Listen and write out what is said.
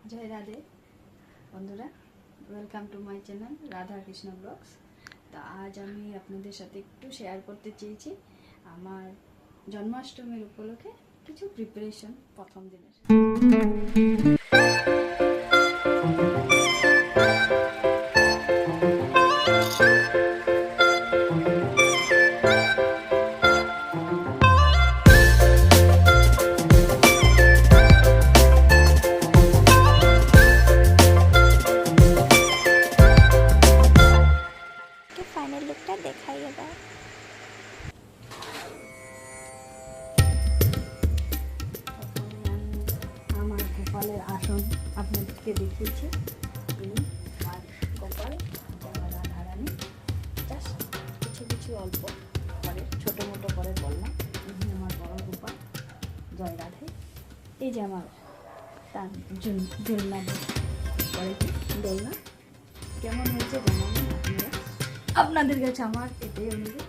जय राधे बंधुरा welcome to my channel Radha Krishna blogs. तो आज आमी आपनादेर साथे एकटू शेयर करते चेयेछि आमार जन्माष्टमीर उपलक्षे किछु प्रिपारेशन प्रथम दिनेर। फाइनल लुकटा देखाई एबार। আমার গোপালের আসন আপনাদেরকে দেখিয়েছি। ইনি আর গোপাল রাধারানী জাস্ট কিছু কিছু অল্প করে ছোটো মোটো করে বললাম। ইনি আমার বড় গোপাল জয় রাধে। এই যে আমার তার দোলনা করেছি। দোলনা কেমন হয়েছে জানাবেন আপনারা। আপনাদের কাছে আমার এটাই অনুরোধ।